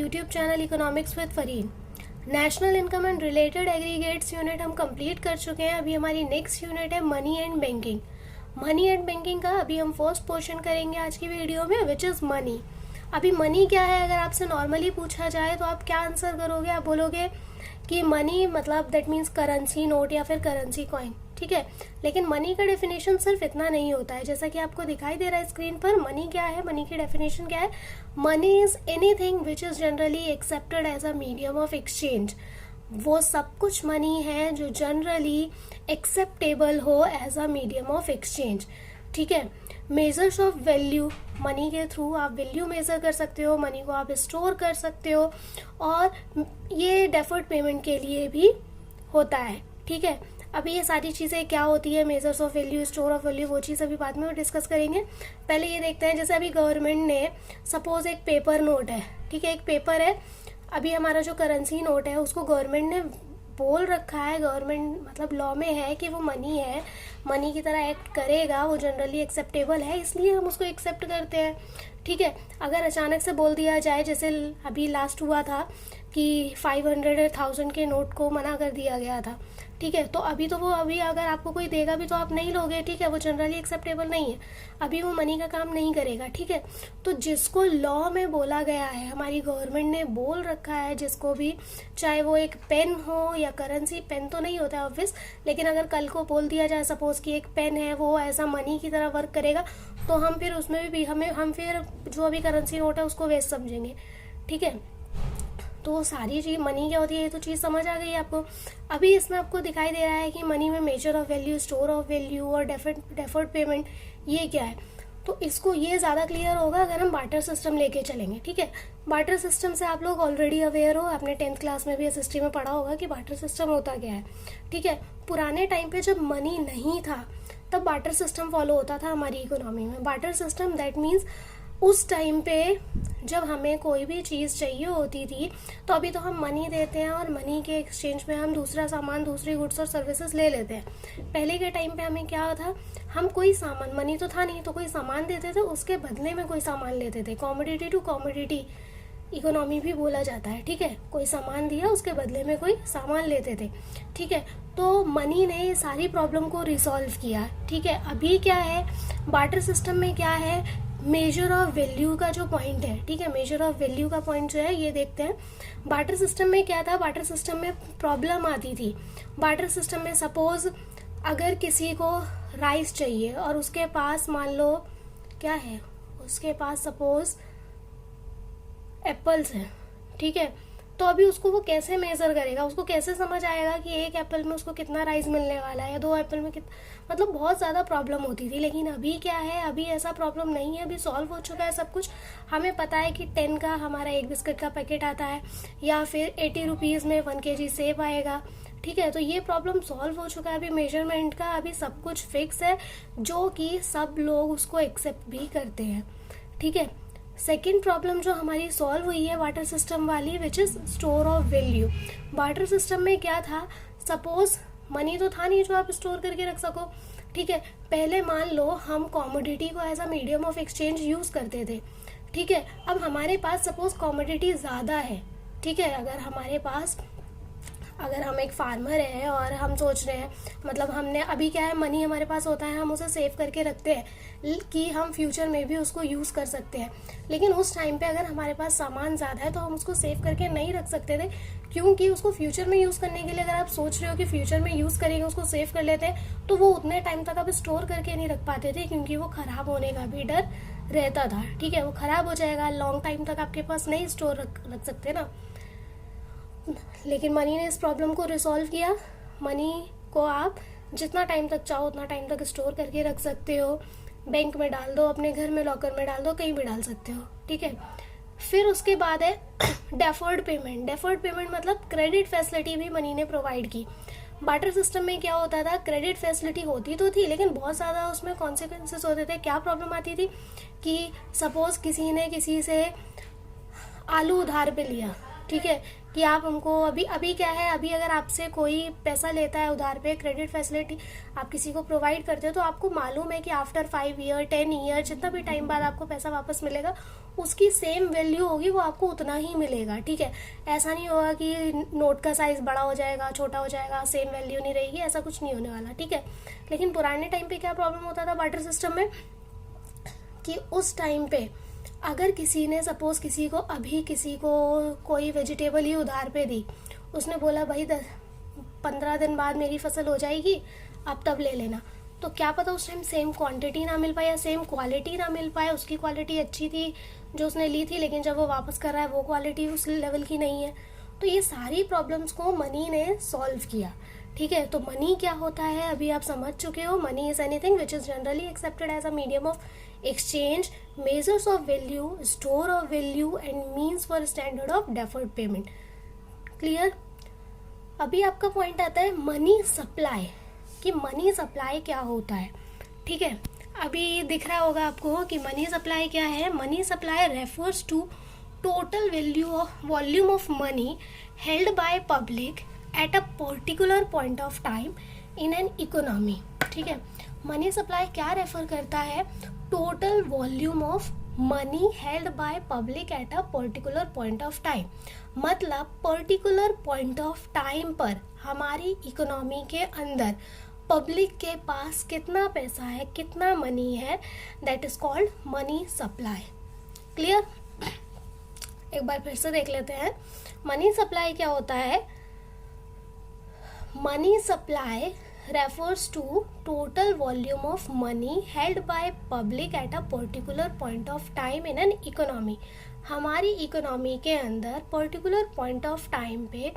YouTube channel economics with Fareen. National income and related aggregates unit हम complete कर चुके हैं। अभी हमारी नेक्स्ट यूनिट है money and banking. Money and banking का अभी हम फर्स्ट पोर्शन करेंगे आज की वीडियो में, विच इज़ मनी। अभी मनी क्या है, अगर आपसे नॉर्मली पूछा जाए तो आप क्या आंसर करोगे? आप बोलोगे कि मनी मतलब दैट मीन्स करेंसी नोट या फिर करेंसी कॉइन, ठीक है। लेकिन मनी का डेफिनेशन सिर्फ इतना नहीं होता है, जैसा कि आपको दिखाई दे रहा है स्क्रीन पर। मनी क्या है, मनी की डेफिनेशन क्या है? Money is anything which is generally accepted as a medium of exchange. वो सब कुछ मनी है जो जनरली एक्सेप्टेबल हो as a medium of exchange, ठीक है। मेजर्स ऑफ वैल्यू, मनी के थ्रू आप वैल्यू मेजर कर सकते हो, मनी को आप स्टोर कर सकते हो, और ये डेफर्ड पेमेंट के लिए भी होता है, ठीक है। अभी ये सारी चीज़ें क्या होती है, measures of value, store of value, वो चीज़ अभी बाद में डिस्कस करेंगे। पहले ये देखते हैं, जैसे अभी गवर्नमेंट ने सपोज एक पेपर नोट है, ठीक है, एक पेपर है। अभी हमारा जो करेंसी नोट है उसको गवर्नमेंट ने बोल रखा है, गवर्नमेंट मतलब लॉ में है कि वो मनी है, मनी की तरह एक्ट करेगा, वो जनरली एक्सेप्टेबल है, इसलिए हम उसको एक्सेप्ट करते हैं, ठीक है। अगर अचानक से बोल दिया जाए, जैसे अभी लास्ट हुआ था कि 500,000 के नोट को मना कर दिया गया था, ठीक है, तो अभी अगर आपको कोई देगा भी तो आप नहीं लोगे, ठीक है, वो जनरली एक्सेप्टेबल नहीं है, अभी वो मनी का काम नहीं करेगा, ठीक है। तो जिसको लॉ में बोला गया है, हमारी गवर्नमेंट ने बोल रखा है, जिसको भी, चाहे वो एक पेन हो या करेंसी, पेन तो नहीं होता है ऑब्वियस, लेकिन अगर कल को बोल दिया जाए सपोज कि एक पेन है वो ऐसा मनी की तरह वर्क करेगा, तो हम फिर उसमें भी हम फिर जो अभी करेंसी नोट है उसको वेस्ट समझेंगे, ठीक है। तो वो सारी चीज मनी क्या होती है, ये तो चीज़ समझ आ गई आपको। अभी इसमें आपको दिखाई दे रहा है कि मनी में measure of value, store of value और डेफर्ड पेमेंट, ये क्या है। तो इसको ये ज़्यादा क्लियर होगा अगर हम बार्टर सिस्टम लेके चलेंगे, ठीक है। बार्टर सिस्टम से आप लोग ऑलरेडी अवेयर हो, आपने 10th क्लास में भी इस हिस्ट्री में पढ़ा होगा कि बार्टर सिस्टम होता क्या है, ठीक है। पुराने टाइम पे जब मनी नहीं था तब बार्टर सिस्टम फॉलो होता था हमारी इकोनॉमी में। बार्टर सिस्टम दैट मीन्स उस टाइम पे जब हमें कोई भी चीज़ चाहिए होती थी, तो अभी तो हम मनी देते हैं और मनी के एक्सचेंज में हम दूसरा सामान, दूसरी गुड्स और सर्विसेज ले लेते हैं। पहले के टाइम पे हमें क्या था, हम कोई सामान, मनी तो था नहीं, तो कोई सामान देते थे, उसके बदले में कोई सामान लेते थे। कॉमोडिटी टू कॉमोडिटी इकोनॉमी भी बोला जाता है, ठीक है। कोई सामान दिया, उसके बदले में कोई सामान लेते थे, ठीक है। तो मनी ने सारी प्रॉब्लम को रिसॉल्व किया, ठीक है। अभी क्या है, बार्टर सिस्टम में क्या है, मेजर ऑफ वैल्यू का जो पॉइंट है, ठीक है, मेजर ऑफ वैल्यू का पॉइंट जो है ये देखते हैं। बार्टर सिस्टम में क्या था, बार्टर सिस्टम में प्रॉब्लम आती थी। बार्टर सिस्टम में सपोज अगर किसी को राइस चाहिए और उसके पास मान लो क्या है, उसके पास सपोज एप्पल्स है, ठीक है, तो अभी उसको वो कैसे मेजर करेगा, उसको कैसे समझ आएगा कि एक एप्पल में उसको कितना राइस मिलने वाला है या 2 एप्पल में कितना, मतलब बहुत ज़्यादा प्रॉब्लम होती थी। लेकिन अभी क्या है, अभी ऐसा प्रॉब्लम नहीं है, अभी सॉल्व हो चुका है सब कुछ। हमें पता है कि 10 का हमारा एक बिस्किट का पैकेट आता है, या फिर 80 रुपीज़ में 1 kg सेब आएगा, ठीक है। तो ये प्रॉब्लम सॉल्व हो चुका है, अभी मेजरमेंट का अभी सब कुछ फिक्स है, जो कि सब लोग उसको एक्सेप्ट भी करते हैं, ठीक है। सेकेंड प्रॉब्लम जो हमारी सॉल्व हुई है वाटर सिस्टम वाली, which is store of value. Water system में क्या था, सपोज मनी तो था नहीं जो आप स्टोर करके रख सको, ठीक है। पहले मान लो हम कॉमोडिटी को as a medium of exchange use करते थे, ठीक है। अब हमारे पास सपोज कॉमोडिटी ज़्यादा है, ठीक है, अगर हम एक फार्मर हैं और हम सोच रहे हैं, मतलब हमने अभी क्या है, मनी हमारे पास होता है, हम उसे सेव करके रखते हैं कि हम फ्यूचर में भी उसको यूज़ कर सकते हैं। लेकिन उस टाइम पे अगर हमारे पास सामान ज़्यादा है तो हम उसको सेव करके नहीं रख सकते थे, क्योंकि उसको फ्यूचर में यूज़ करने के लिए, अगर आप सोच रहे हो कि फ्यूचर में यूज़ करेंगे, उसको सेव कर लेते हैं, तो वो उतने टाइम तक आप स्टोर करके नहीं रख पाते थे, क्योंकि वो ख़राब होने का भी डर रहता था, ठीक है। वो ख़राब हो जाएगा, लॉन्ग टाइम तक आपके पास नहीं स्टोर रख सकते ना। लेकिन मनी ने इस प्रॉब्लम को रिसॉल्व किया। मनी को आप जितना टाइम तक चाहो उतना टाइम तक स्टोर करके रख सकते हो, बैंक में डाल दो, अपने घर में लॉकर में डाल दो, कहीं भी डाल सकते हो, ठीक है। फिर उसके बाद है डेफर्ड पेमेंट। डेफर्ड पेमेंट मतलब क्रेडिट फैसिलिटी भी मनी ने प्रोवाइड की। बार्टर सिस्टम में क्या होता था, क्रेडिट फैसिलिटी होती तो थी, लेकिन बहुत ज़्यादा उसमें कॉन्सिक्वेंसेस होते थे। क्या प्रॉब्लम आती थी कि सपोज किसी ने किसी से आलू उधार पे लिया, ठीक है, कि आप उनको अभी अभी क्या है, अभी अगर आपसे कोई पैसा लेता है उधार पे, क्रेडिट फैसिलिटी आप किसी को प्रोवाइड करते हो, तो आपको मालूम है कि आफ्टर 5 ईयर 10 ईयर जितना भी टाइम बाद आपको पैसा वापस मिलेगा, उसकी सेम वैल्यू होगी, वो आपको उतना ही मिलेगा। ठीक है, ऐसा नहीं होगा कि नोट का साइज बड़ा हो जाएगा, छोटा हो जाएगा, सेम वैल्यू नहीं रहेगी, ऐसा कुछ नहीं होने वाला। ठीक है, लेकिन पुराने टाइम पे क्या प्रॉब्लम होता था बार्टर सिस्टम में, कि उस टाइम पे अगर किसी ने सपोज किसी को कोई वेजिटेबल ही उधार पे दी, उसने बोला भाई 15 दिन बाद मेरी फसल हो जाएगी, आप तब ले लेना, तो क्या पता उस टाइम सेम क्वांटिटी ना मिल पाए या सेम क्वालिटी ना मिल पाए। उसकी क्वालिटी अच्छी थी जो उसने ली थी, लेकिन जब वो वापस कर रहा है वो क्वालिटी उस लेवल की नहीं है। तो ये सारी प्रॉब्लम्स को मनी ने सॉल्व किया। ठीक है, तो मनी क्या होता है अभी आप समझ चुके हो। Money is anything which is generally accepted as a medium of exchange, measures of value, store of value and means for standard of deferred payment. Clear. अभी आपका पॉइंट आता है मनी सप्लाई, कि मनी सप्लाई क्या होता है। ठीक है, अभी दिख रहा होगा आपको कि मनी सप्लाई क्या है। Money supply refers to total value of volume of money held by public at a particular point of time in an economy. ठीक है, मनी सप्लाई क्या रेफर करता है, total volume of money held by public at a particular point of time. मतलब particular point of time पर हमारी economy के अंदर पब्लिक के पास कितना पैसा है, कितना मनी है, that is called money supply. Clear. एक बार फिर से देख लेते हैं मनी सप्लाई क्या होता है। Money supply refers to total volume of money held by public at a particular point of time in an economy। हमारी इकोनॉमी के अंदर पर्टिकुलर पॉइंट ऑफ टाइम पे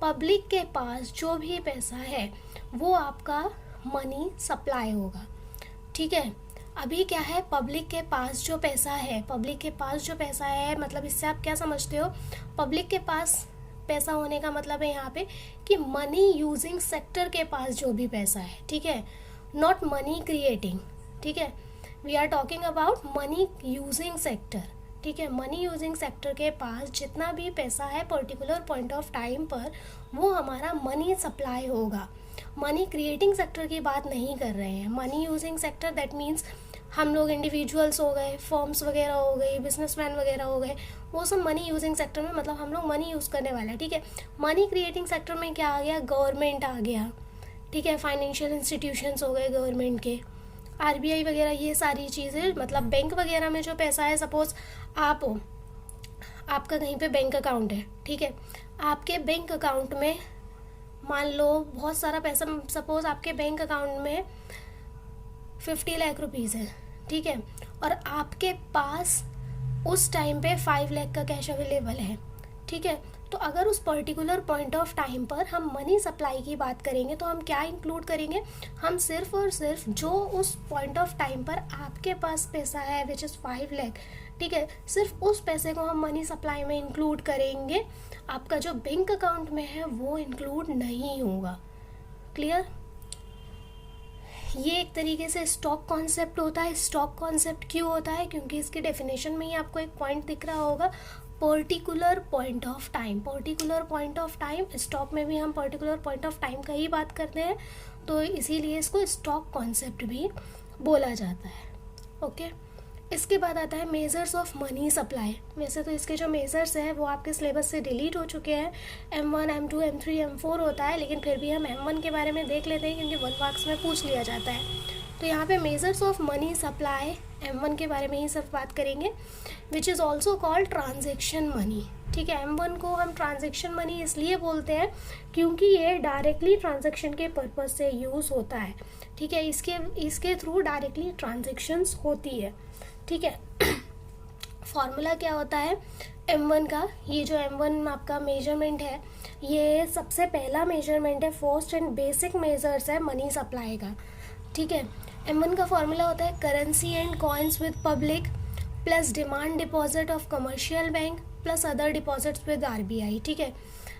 पब्लिक के पास जो भी पैसा है वो आपका मनी सप्लाई होगा। ठीक है, अभी क्या है, पब्लिक के पास जो पैसा है, मतलब इससे आप क्या समझते हो, पब्लिक के पास पैसा होने का मतलब है यहाँ पे कि मनी यूजिंग सेक्टर के पास जो भी पैसा है। ठीक है, नॉट मनी क्रिएटिंग। ठीक है, we are talking about money using sector. ठीक है, मनी यूजिंग सेक्टर के पास जितना भी पैसा है पर्टिकुलर पॉइंट ऑफ टाइम पर, वो हमारा मनी सप्लाई होगा। मनी क्रिएटिंग सेक्टर की बात नहीं कर रहे हैं। Money using sector that means हम लोग इंडिविजुअल्स हो गए, फर्म्स वगैरह हो गई, बिजनेसमैन वगैरह हो गए, वो सब मनी यूजिंग सेक्टर में, मतलब हम लोग मनी यूज़ करने वाले हैं। ठीक है, मनी क्रिएटिंग सेक्टर में क्या आ गया, गवर्नमेंट आ गया। ठीक है, फाइनेंशियल इंस्टीट्यूशंस हो गए गवर्नमेंट के, आरबीआई वगैरह, ये सारी चीज़ें, मतलब बैंक वगैरह में जो पैसा है, सपोज आप हो, आपका कहीं पे बैंक अकाउंट है। ठीक है, आपके बैंक अकाउंट में मान लो बहुत सारा पैसा, सपोज आपके बैंक अकाउंट में 50 लाख रुपीज़ है। ठीक है, और आपके पास उस टाइम पे 5 लाख का कैश अवेलेबल है। ठीक है, तो अगर उस पर्टिकुलर पॉइंट ऑफ टाइम पर हम मनी सप्लाई की बात करेंगे तो हम क्या इंक्लूड करेंगे, हम सिर्फ और सिर्फ जो उस पॉइंट ऑफ टाइम पर आपके पास पैसा है विच इज़ 5 लाख, ठीक है, सिर्फ उस पैसे को हम मनी सप्लाई में इंक्लूड करेंगे। आपका जो बैंक अकाउंट में है वो इंक्लूड नहीं होगा। क्लियर। ये एक तरीके से स्टॉक कॉन्सेप्ट होता है। स्टॉक कॉन्सेप्ट क्यों होता है, क्योंकि इसके डेफिनेशन में ही आपको एक पॉइंट दिख रहा होगा, particular point of time. Particular point of time, stock में भी हम पर्टिकुलर पॉइंट ऑफ टाइम का ही बात करते हैं, तो इसीलिए इसको स्टॉक कॉन्सेप्ट भी बोला जाता है। ओके, इसके बाद आता है मेजर्स ऑफ मनी सप्लाई। वैसे तो इसके जो मेजर्स हैं वो आपके सिलेबस से डिलीट हो चुके हैं, M1, M2, M3, M4 होता है, लेकिन फिर भी हम M1 के बारे में देख लेते हैं क्योंकि 1 मार्क्स में पूछ लिया जाता है। तो यहाँ पे measures of money supply M1 के बारे में ही सब बात करेंगे, which is also called transaction money. ठीक है, M1 को हम ट्रांजेक्शन मनी इसलिए बोलते हैं क्योंकि ये डायरेक्टली ट्रांजेक्शन के पर्पज़ से यूज़ होता है। ठीक है, इसके थ्रू डायरेक्टली ट्रांजेक्शन्स होती है। ठीक है, फॉर्मूला क्या होता है M1 का, ये जो M1 आपका मेजरमेंट है, ये सबसे पहला मेजरमेंट है, फर्स्ट एंड बेसिक मेजर्स है मनी सप्लाई का। ठीक है, M1 का फॉर्मूला होता है currency and coins with public plus demand deposit of commercial bank plus other deposits with RBI। ठीक है,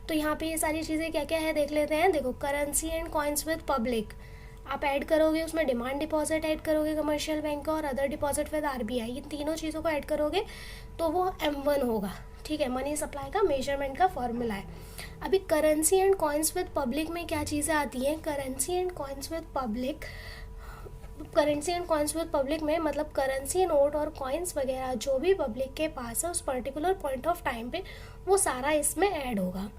तो यहाँ पे ये सारी चीज़ें क्या क्या है देख लेते हैं। देखो, currency and coins with public, आप ऐड करोगे उसमें डिमांड डिपॉजिट ऐड करोगे कमर्शियल बैंक का और अदर डिपॉजिट विद आरबीआई, इन तीनों चीज़ों को ऐड करोगे तो वो M1 होगा। ठीक है, मनी सप्लाई का मेजरमेंट का फॉर्मूला है। अभी currency and coins with public में क्या चीज़ें आती हैं? Currency and coins with public, currency and coins with public में मतलब करेंसी नोट और कॉइन्स वगैरह जो भी पब्लिक के पास है उस पर्टिकुलर पॉइंट ऑफ टाइम पे वो सारा इसमें ऐड होगा।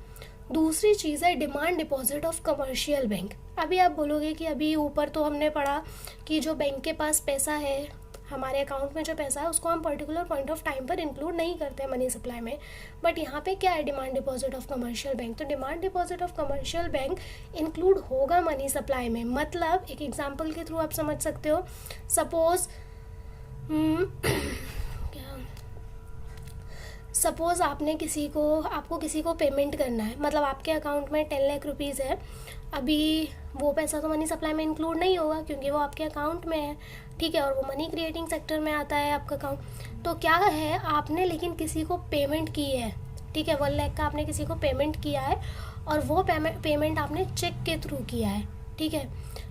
दूसरी चीज़ है demand deposit of commercial bank. अभी आप बोलोगे कि अभी ऊपर तो हमने पढ़ा कि जो बैंक के पास पैसा है, हमारे अकाउंट में जो पैसा है उसको हम पर्टिकुलर पॉइंट ऑफ टाइम पर इंक्लूड नहीं करते हैं मनी सप्लाई में, बट यहाँ पे क्या है demand deposit of commercial bank, तो demand deposit of commercial bank include होगा मनी सप्लाई में। मतलब एक एग्जांपल के थ्रू आप समझ सकते हो, सपोज सपोज आपको किसी को पेमेंट करना है, मतलब आपके अकाउंट में 10 लाख रुपीज़ है, अभी वो पैसा तो मनी सप्लाई में इंक्लूड नहीं होगा क्योंकि वो आपके अकाउंट में है। ठीक है, और वो मनी क्रिएटिंग सेक्टर में आता है आपका अकाउंट। तो क्या है, आपने लेकिन किसी को पेमेंट की है, ठीक है, 1 लाख का आपने किसी को पेमेंट किया है और वो पेमेंट आपने चेक के थ्रू किया है। ठीक है,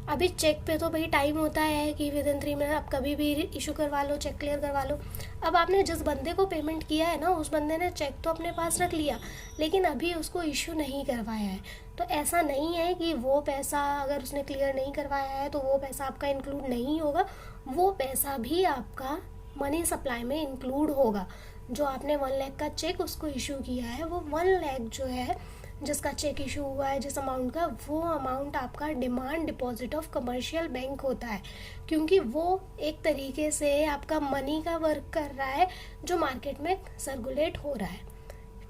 अभी चेक पे तो भाई टाइम होता है कि विद इन 3 मिनट आप कभी भी इशू करवा लो, चेक क्लियर करवा लो। अब आपने जिस बंदे को पेमेंट किया है ना, उस बंदे ने चेक तो अपने पास रख लिया लेकिन अभी उसको इशू नहीं करवाया है। तो ऐसा नहीं है कि वो पैसा अगर उसने क्लियर नहीं करवाया है तो वो पैसा आपका इंक्लूड नहीं होगा, वो पैसा भी आपका मनी सप्लाई में इंक्लूड होगा। जो आपने 1 लाख का चेक उसको इशू किया है, वो 1 लाख जो है जिसका चेक इशू हुआ है जिस अमाउंट का, वो अमाउंट आपका demand deposit of commercial bank होता है, क्योंकि वो एक तरीके से आपका मनी का वर्क कर रहा है जो मार्केट में सर्कुलेट हो रहा है।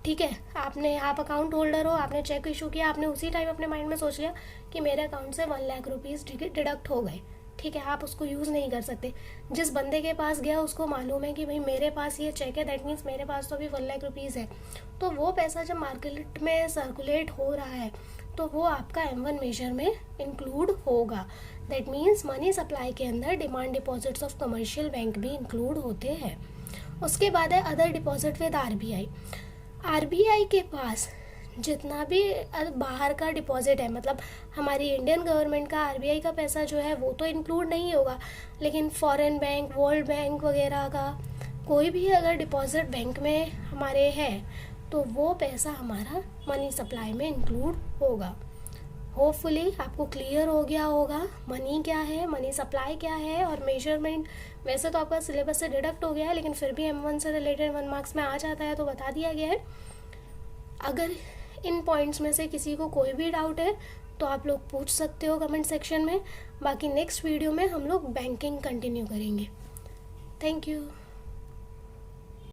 ठीक है, आप अकाउंट होल्डर हो, आपने चेक इशू किया, आपने उसी टाइम अपने माइंड में सोच लिया कि मेरे अकाउंट से 1 लाख रुपीज़ डिडक्ट हो गए। ठीक है, आप उसको यूज़ नहीं कर सकते। जिस बंदे के पास गया उसको मालूम है कि भाई मेरे पास ये चेक है, दैट मीन्स मेरे पास तो अभी 1 लाख रुपीज़ है, तो वो पैसा जब मार्केट में सर्कुलेट हो रहा है तो वो आपका M1 मेजर में इंक्लूड होगा। दैट मीन्स मनी सप्लाई के अंदर demand deposits of commercial bank भी इंक्लूड होते हैं। उसके बाद है other deposit with RBI. RBI के पास जितना भी बाहर का डिपॉजिट है, मतलब हमारी इंडियन गवर्नमेंट का आरबीआई का पैसा जो है वो तो इंक्लूड नहीं होगा, लेकिन फॉरेन बैंक, वर्ल्ड बैंक वगैरह का कोई भी अगर डिपॉजिट बैंक में हमारे है तो वो पैसा हमारा मनी सप्लाई में इंक्लूड होगा। होपफुली आपको क्लियर हो गया होगा मनी क्या है, मनी सप्लाई क्या है और मेजरमेंट। वैसे तो आपका सिलेबस से डिडक्ट हो गया है लेकिन फिर भी M1 से रिलेटेड 1 मार्क्स में आ जाता है तो बता दिया गया है। अगर इन पॉइंट्स में से किसी को कोई भी डाउट है तो आप लोग पूछ सकते हो कमेंट सेक्शन में। बाकी नेक्स्ट वीडियो में हम लोग बैंकिंग कंटिन्यू करेंगे। Thank you.